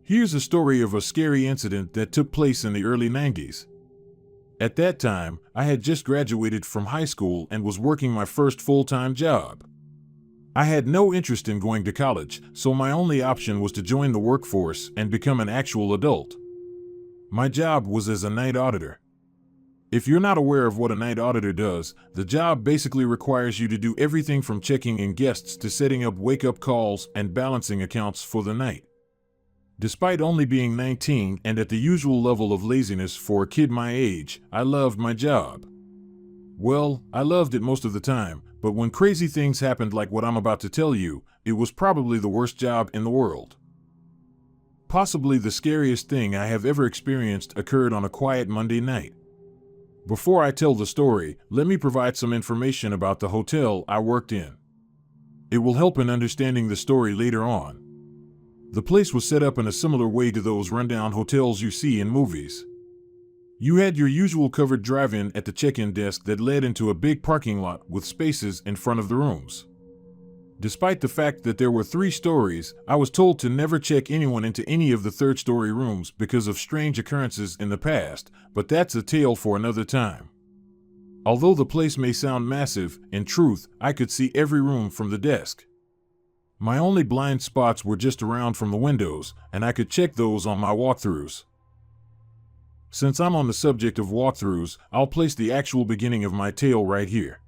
Here's a story of a scary incident that took place in the early 90s. At that time, I had just graduated from high school and was working my first full-time job. I had no interest in going to college, so my only option was to join the workforce and become an actual adult. My job was as a night auditor. If you're not aware of what a night auditor does, the job basically requires you to do everything from checking in guests to setting up wake-up calls and balancing accounts for the night. Despite only being 19 and at the usual level of laziness for a kid my age, I loved my job. Well, I loved it most of the time, but when crazy things happened like what I'm about to tell you, it was probably the worst job in the world. Possibly the scariest thing I have ever experienced occurred on a quiet Monday night. Before I tell the story, let me provide some information about the hotel I worked in. It will help in understanding the story later on. The place was set up in a similar way to those rundown hotels you see in movies. You had your usual covered drive-in at the check-in desk that led into a big parking lot with spaces in front of the rooms. Despite the fact that there were 3 stories, I was told to never check anyone into any of the third-story rooms because of strange occurrences in the past, but that's a tale for another time. Although the place may sound massive, in truth, I could see every room from the desk. My only blind spots were just around from the windows, and I could check those on my walkthroughs. Since I'm on the subject of walkthroughs, I'll place the actual beginning of my tale right here.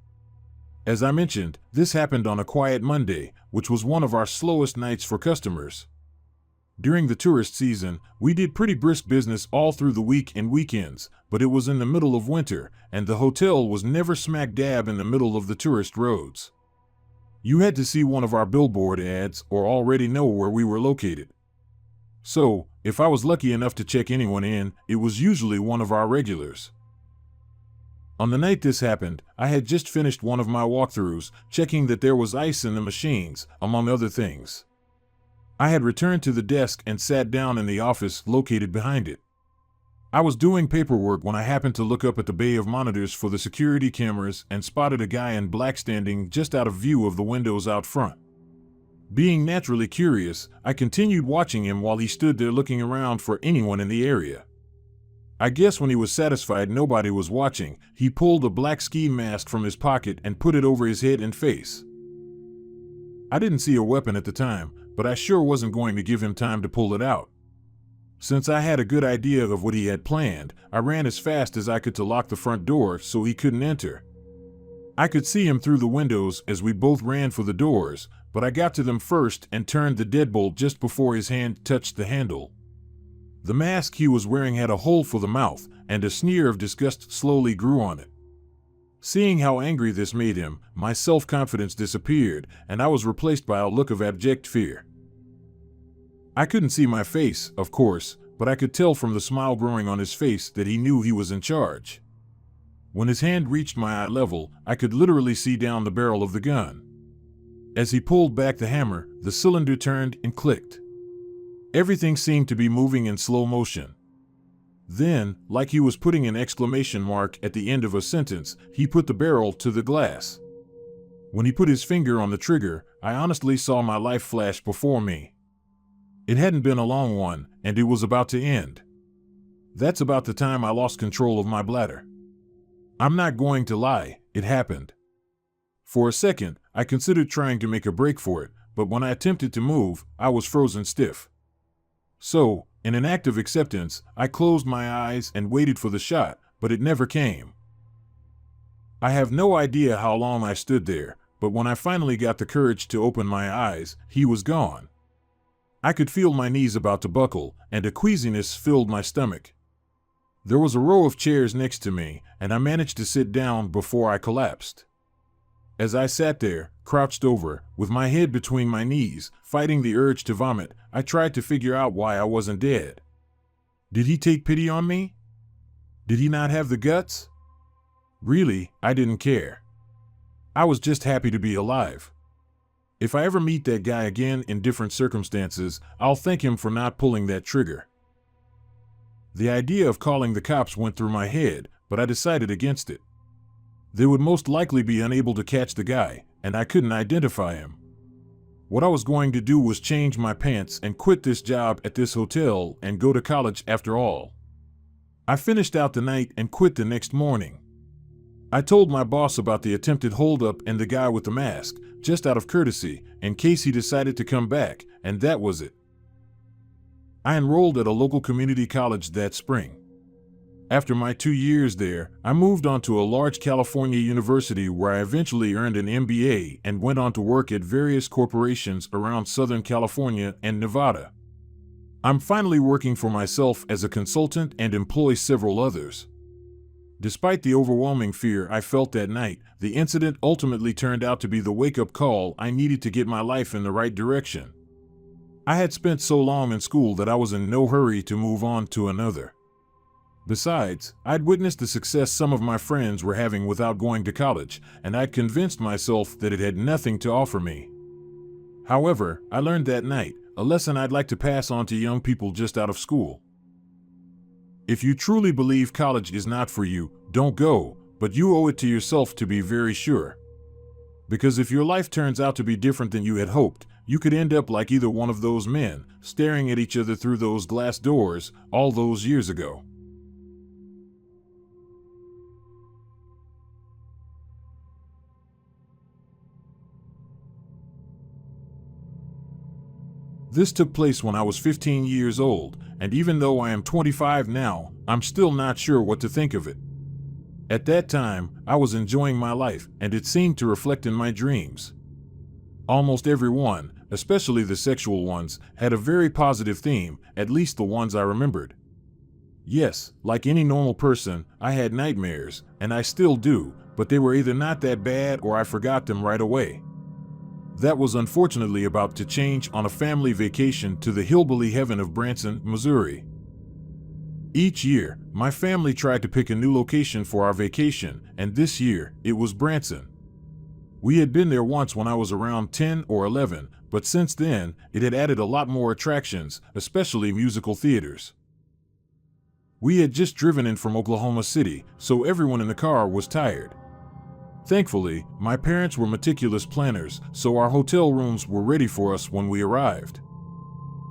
As I mentioned, this happened on a quiet Monday, which was one of our slowest nights for customers. During the tourist season, we did pretty brisk business all through the week and weekends, but it was in the middle of winter, and the hotel was never smack dab in the middle of the tourist roads. You had to see one of our billboard ads or already know where we were located. So, if I was lucky enough to check anyone in, it was usually one of our regulars. On the night this happened, I had just finished one of my walkthroughs, checking that there was ice in the machines, among other things. I had returned to the desk and sat down in the office located behind it. I was doing paperwork when I happened to look up at the bay of monitors for the security cameras and spotted a guy in black standing just out of view of the windows out front. Being naturally curious, I continued watching him while he stood there looking around for anyone in the area. I guess when he was satisfied nobody was watching, he pulled a black ski mask from his pocket and put it over his head and face. I didn't see a weapon at the time, but I sure wasn't going to give him time to pull it out. Since I had a good idea of what he had planned, I ran as fast as I could to lock the front door so he couldn't enter. I could see him through the windows as we both ran for the doors, but I got to them first and turned the deadbolt just before his hand touched the handle. The mask he was wearing had a hole for the mouth, and a sneer of disgust slowly grew on it. Seeing how angry this made him, my self-confidence disappeared, and I was replaced by a look of abject fear. I couldn't see my face, of course, but I could tell from the smile growing on his face that he knew he was in charge. When his hand reached my eye level, I could literally see down the barrel of the gun. As he pulled back the hammer, the cylinder turned and clicked. Everything seemed to be moving in slow motion. Then, like he was putting an exclamation mark at the end of a sentence, he put the barrel to the glass. When he put his finger on the trigger, I honestly saw my life flash before me. It hadn't been a long one, and it was about to end. That's about the time I lost control of my bladder. I'm not going to lie, it happened. For a second, I considered trying to make a break for it, but when I attempted to move, I was frozen stiff. So, in an act of acceptance, I closed my eyes and waited for the shot, but it never came. I have no idea how long I stood there, but when I finally got the courage to open my eyes, he was gone. I could feel my knees about to buckle, and a queasiness filled my stomach. There was a row of chairs next to me, and I managed to sit down before I collapsed. As I sat there, crouched over, with my head between my knees, fighting the urge to vomit, I tried to figure out why I wasn't dead. Did he take pity on me? Did he not have the guts? Really, I didn't care. I was just happy to be alive. If I ever meet that guy again in different circumstances, I'll thank him for not pulling that trigger. The idea of calling the cops went through my head, but I decided against it. They would most likely be unable to catch the guy, and I couldn't identify him. What I was going to do was change my pants and quit this job at this hotel and go to college after all. I finished out the night and quit the next morning. I told my boss about the attempted holdup and the guy with the mask, just out of courtesy, in case he decided to come back, and that was it. I enrolled at a local community college that spring. After my 2 years there, I moved on to a large California university where I eventually earned an MBA and went on to work at various corporations around Southern California and Nevada. I'm finally working for myself as a consultant and employ several others. Despite the overwhelming fear I felt that night, the incident ultimately turned out to be the wake-up call I needed to get my life in the right direction. I had spent so long in school that I was in no hurry to move on to another. Besides, I'd witnessed the success some of my friends were having without going to college, and I'd convinced myself that it had nothing to offer me. However, I learned that night, a lesson I'd like to pass on to young people just out of school. If you truly believe college is not for you, don't go, but you owe it to yourself to be very sure. Because if your life turns out to be different than you had hoped, you could end up like either one of those men, staring at each other through those glass doors all those years ago. This took place when I was 15 years old, and even though I am 25 now, I'm still not sure what to think of it. At that time, I was enjoying my life, and it seemed to reflect in my dreams. Almost every one, especially the sexual ones, had a very positive theme, at least the ones I remembered. Yes, like any normal person, I had nightmares, and I still do, but they were either not that bad or I forgot them right away. That was unfortunately about to change on a family vacation to the hillbilly heaven of Branson, Missouri. Each year, my family tried to pick a new location for our vacation, and this year, it was Branson. We had been there once when I was around 10 or 11, but since then, it had added a lot more attractions, especially musical theaters. We had just driven in from Oklahoma City, so everyone in the car was tired. Thankfully, my parents were meticulous planners, so our hotel rooms were ready for us when we arrived.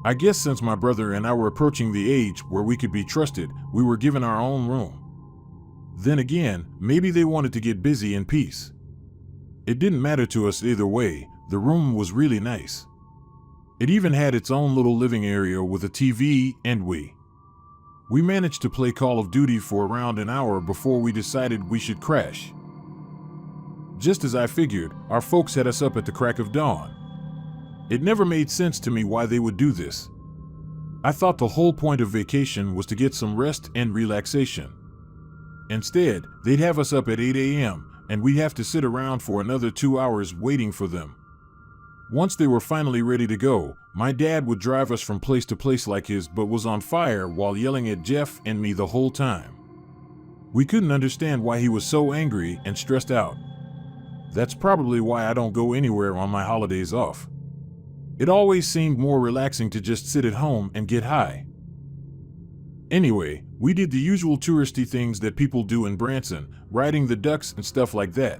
I guess since my brother and I were approaching the age where we could be trusted, we were given our own room. Then again, maybe they wanted to get busy in peace. It didn't matter to us either way, the room was really nice. It even had its own little living area with a TV, and we managed to play Call of Duty for around an hour before we decided we should crash. Just as I figured, our folks had us up at the crack of dawn. It never made sense to me why they would do this. I thought the whole point of vacation was to get some rest and relaxation. Instead, they'd have us up at 8 a.m., and we'd have to sit around for another 2 hours waiting for them. Once they were finally ready to go, my dad would drive us from place to place like his but was on fire while yelling at Jeff and me the whole time. We couldn't understand why he was so angry and stressed out. That's probably why I don't go anywhere on my holidays off. It always seemed more relaxing to just sit at home and get high. Anyway, we did the usual touristy things that people do in Branson, riding the ducks and stuff like that.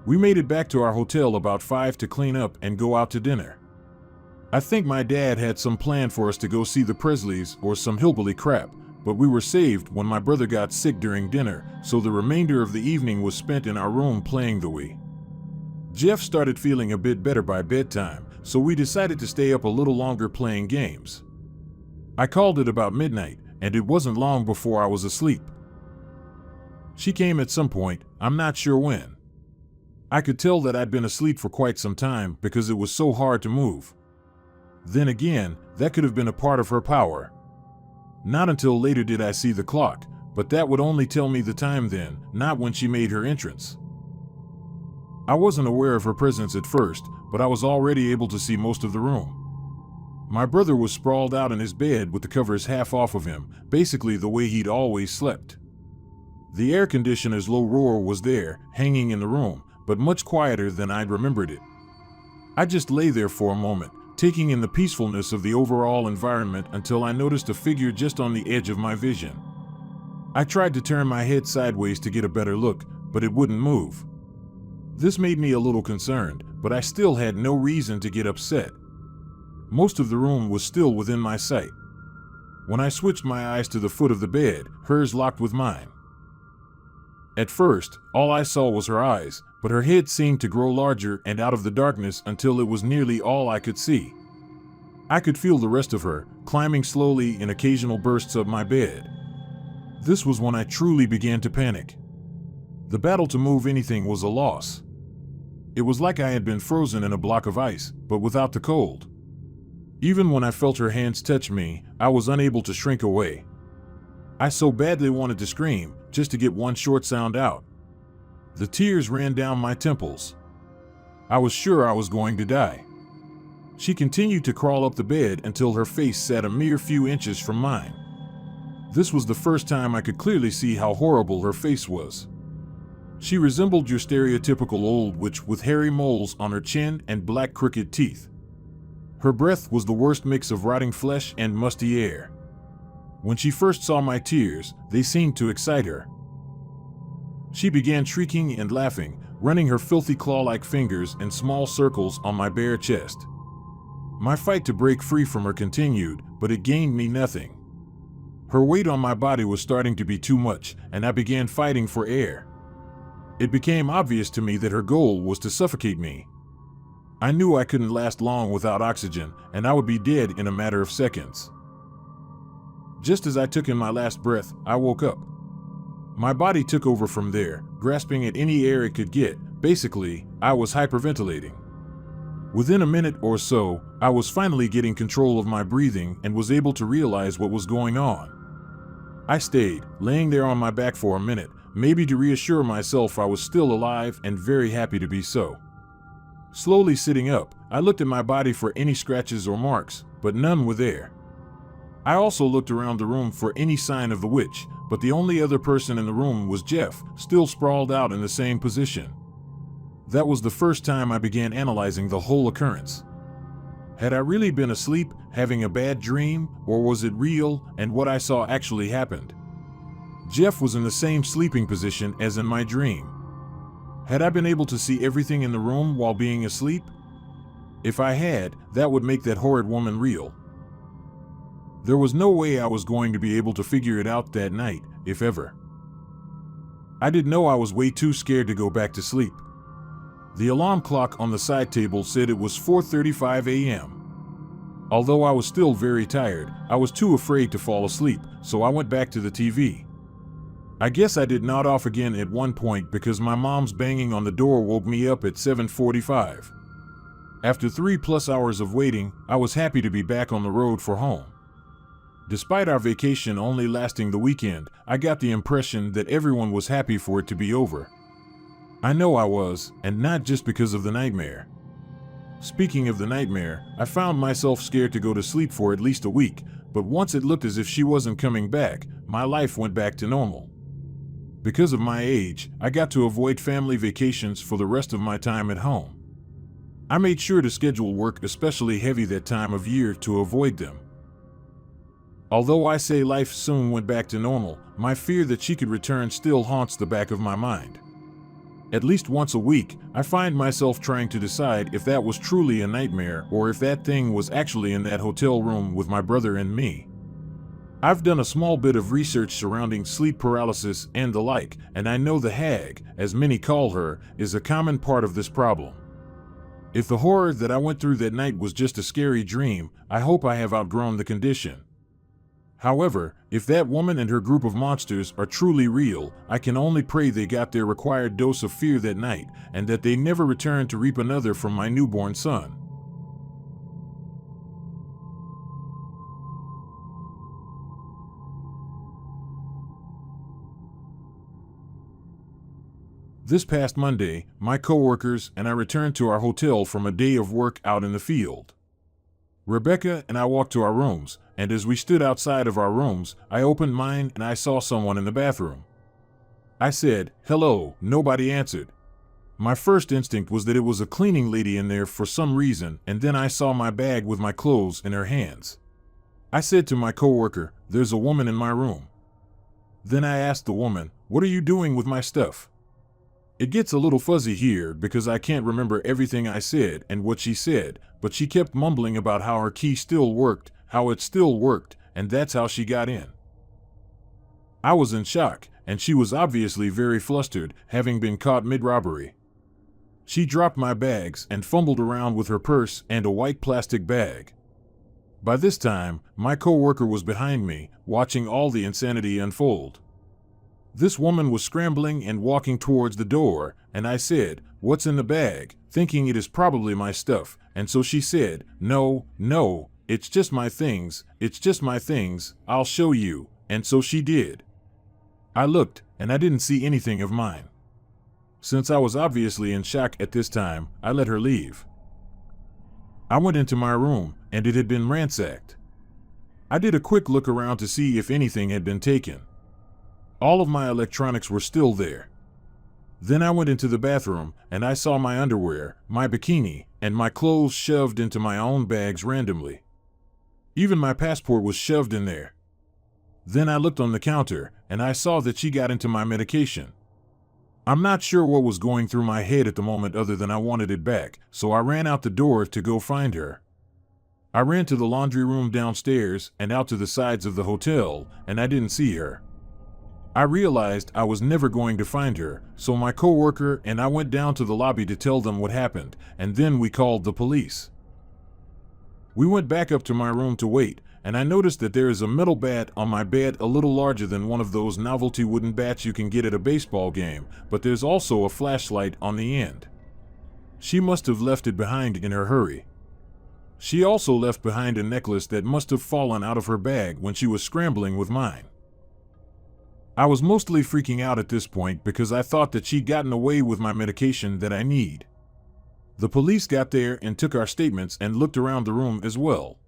We made it back to our hotel about 5 to clean up and go out to dinner. I think my dad had some plan for us to go see the Presleys or some hillbilly crap, but we were saved when my brother got sick during dinner, so the remainder of the evening was spent in our room playing the Wii. Jeff started feeling a bit better by bedtime, so we decided to stay up a little longer playing games. I called it about midnight, and it wasn't long before I was asleep. She came at some point, I'm not sure when. I could tell that I'd been asleep for quite some time because it was so hard to move. Then again, that could have been a part of her power. Not until later did I see the clock, but that would only tell me the time then, not when she made her entrance. I wasn't aware of her presence at first, but I was already able to see most of the room. My brother was sprawled out in his bed with the covers half off of him, basically the way he'd always slept. The air conditioner's low roar was there, hanging in the room, but much quieter than I'd remembered it. I just lay there for a moment, taking in the peacefulness of the overall environment until I noticed a figure just on the edge of my vision. I tried to turn my head sideways to get a better look, but it wouldn't move. This made me a little concerned, but I still had no reason to get upset. Most of the room was still within my sight. When I switched my eyes to the foot of the bed, hers locked with mine. At first, all I saw was her eyes, but her head seemed to grow larger and out of the darkness until it was nearly all I could see. I could feel the rest of her, climbing slowly in occasional bursts of my bed. This was when I truly began to panic. The battle to move anything was a loss. It was like I had been frozen in a block of ice, but without the cold. Even when I felt her hands touch me, I was unable to shrink away. I so badly wanted to scream, just to get one short sound out. The tears ran down my temples. I was sure I was going to die. She continued to crawl up the bed until her face sat a mere few inches from mine. This was the first time I could clearly see how horrible her face was. She resembled your stereotypical old witch with hairy moles on her chin and black crooked teeth. Her breath was the worst mix of rotting flesh and musty air. When she first saw my tears, they seemed to excite her. She began shrieking and laughing, running her filthy claw-like fingers in small circles on my bare chest. My fight to break free from her continued, but it gained me nothing. Her weight on my body was starting to be too much, and I began fighting for air. It became obvious to me that her goal was to suffocate me. I knew I couldn't last long without oxygen, and I would be dead in a matter of seconds. Just as I took in my last breath, I woke up. My body took over from there, grasping at any air it could get. Basically, I was hyperventilating. Within a minute or so, I was finally getting control of my breathing and was able to realize what was going on. I stayed, laying there on my back for a minute, maybe to reassure myself I was still alive and very happy to be so. Slowly sitting up, I looked at my body for any scratches or marks, but none were there. I also looked around the room for any sign of the witch, but the only other person in the room was Jeff, still sprawled out in the same position. That was the first time I began analyzing the whole occurrence. Had I really been asleep, having a bad dream, or was it real, and what I saw actually happened? Jeff was in the same sleeping position as in my dream. Had I been able to see everything in the room while being asleep? If I had, that would make that horrid woman real. There was no way I was going to be able to figure it out that night, if ever. I did know I was way too scared to go back to sleep. The alarm clock on the side table said it was 4:35 a.m. Although I was still very tired, I was too afraid to fall asleep, so I went back to the TV. I guess I did nod off again at one point because my mom's banging on the door woke me up at 7:45. After 3+ hours of waiting, I was happy to be back on the road for home. Despite our vacation only lasting the weekend, I got the impression that everyone was happy for it to be over. I know I was, and not just because of the nightmare. Speaking of the nightmare, I found myself scared to go to sleep for at least a week, but once it looked as if she wasn't coming back, my life went back to normal. Because of my age, I got to avoid family vacations for the rest of my time at home. I made sure to schedule work especially heavy that time of year to avoid them. Although I say life soon went back to normal, my fear that she could return still haunts the back of my mind. At least once a week, I find myself trying to decide if that was truly a nightmare or if that thing was actually in that hotel room with my brother and me. I've done a small bit of research surrounding sleep paralysis and the like, and I know the hag, as many call her, is a common part of this problem. If the horror that I went through that night was just a scary dream, I hope I have outgrown the condition. However, if that woman and her group of monsters are truly real, I can only pray they got their required dose of fear that night, and that they never return to reap another from my newborn son. This past Monday, my coworkers and I returned to our hotel from a day of work out in the field. Rebecca and I walked to our rooms, and as we stood outside of our rooms, I opened mine and I saw someone in the bathroom. I said, "Hello," nobody answered. My first instinct was that it was a cleaning lady in there for some reason, and then I saw my bag with my clothes in her hands. I said to my coworker, "There's a woman in my room." Then I asked the woman, "What are you doing with my stuff?" It gets a little fuzzy here because I can't remember everything I said and what she said, but she kept mumbling about how her key still worked, how it still worked, and that's how she got in. I was in shock, and she was obviously very flustered, having been caught mid-robbery. She dropped my bags and fumbled around with her purse and a white plastic bag. By this time, my coworker was behind me, watching all the insanity unfold. This woman was scrambling and walking towards the door, and I said, "What's in the bag?" thinking it is probably my stuff, and so she said, No, it's just my things, I'll show you," and so she did. I looked, and I didn't see anything of mine. Since I was obviously in shock at this time, I let her leave. I went into my room, and it had been ransacked. I did a quick look around to see if anything had been taken. All of my electronics were still there. Then I went into the bathroom, and I saw my underwear, my bikini, and my clothes shoved into my own bags randomly. Even my passport was shoved in there. Then I looked on the counter, and I saw that she got into my medication. I'm not sure what was going through my head at the moment other than I wanted it back, so I ran out the door to go find her. I ran to the laundry room downstairs and out to the sides of the hotel, and I didn't see her. I realized I was never going to find her, so my coworker and I went down to the lobby to tell them what happened, and then we called the police. We went back up to my room to wait, and I noticed that there is a metal bat on my bed a little larger than one of those novelty wooden bats you can get at a baseball game, but there's also a flashlight on the end. She must have left it behind in her hurry. She also left behind a necklace that must have fallen out of her bag when she was scrambling with mine. I was mostly freaking out at this point because I thought that she'd gotten away with my medication that I need. The police got there and took our statements and looked around the room as well.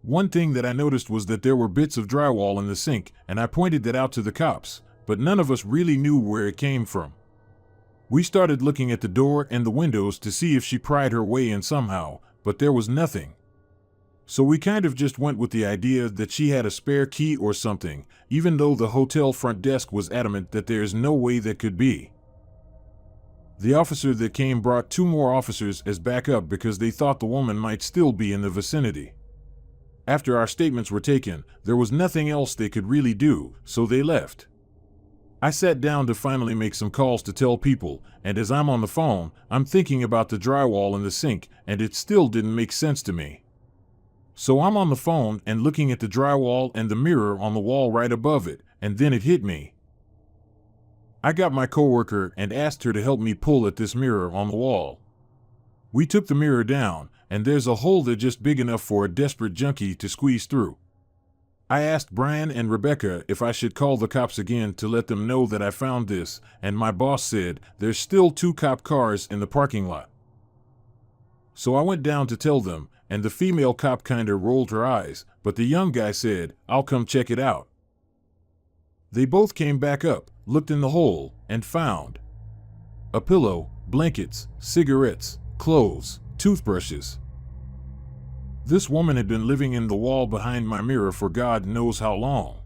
One thing that I noticed was that there were bits of drywall in the sink, and I pointed that out to the cops, but none of us really knew where it came from. We started looking at the door and the windows to see if she pried her way in somehow, but there was nothing. So we kind of just went with the idea that she had a spare key or something, even though the hotel front desk was adamant that there is no way that could be. The officer that came brought 2 more officers as backup because they thought the woman might still be in the vicinity. After our statements were taken, there was nothing else they could really do, so they left. I sat down to finally make some calls to tell people, and as I'm on the phone, I'm thinking about the drywall in the sink, and it still didn't make sense to me. So I'm on the phone and looking at the drywall and the mirror on the wall right above it, and then it hit me. I got my coworker and asked her to help me pull at this mirror on the wall. We took the mirror down, and there's a hole there just big enough for a desperate junkie to squeeze through. I asked Brian and Rebecca if I should call the cops again to let them know that I found this, and my boss said there's still 2 cop cars in the parking lot. So I went down to tell them, and the female cop kinda rolled her eyes, but the young guy said, "I'll come check it out." They both came back up, looked in the hole, and found a pillow, blankets, cigarettes, clothes, toothbrushes. This woman had been living in the wall behind my mirror for God knows how long.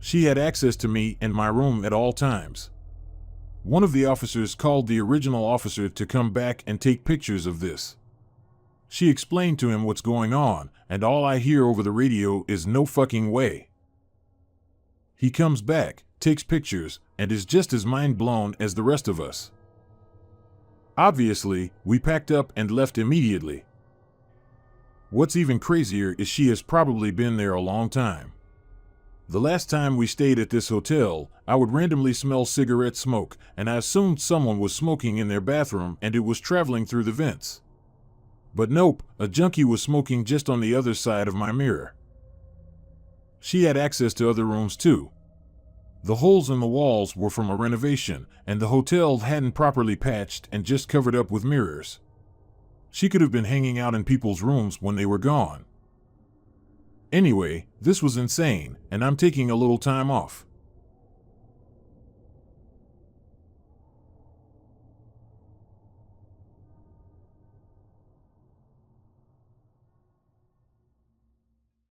She had access to me and my room at all times. One of the officers called the original officer to come back and take pictures of this. She explained to him what's going on, and all I hear over the radio is "no fucking way." He comes back, takes pictures, and is just as mind blown as the rest of us. Obviously, we packed up and left immediately. What's even crazier is she has probably been there a long time. The last time we stayed at this hotel, I would randomly smell cigarette smoke, and I assumed someone was smoking in their bathroom and it was traveling through the vents. But nope, a junkie was smoking just on the other side of my mirror. She had access to other rooms too. The holes in the walls were from a renovation, and the hotel hadn't properly patched and just covered up with mirrors. She could have been hanging out in people's rooms when they were gone. Anyway, this was insane, and I'm taking a little time off.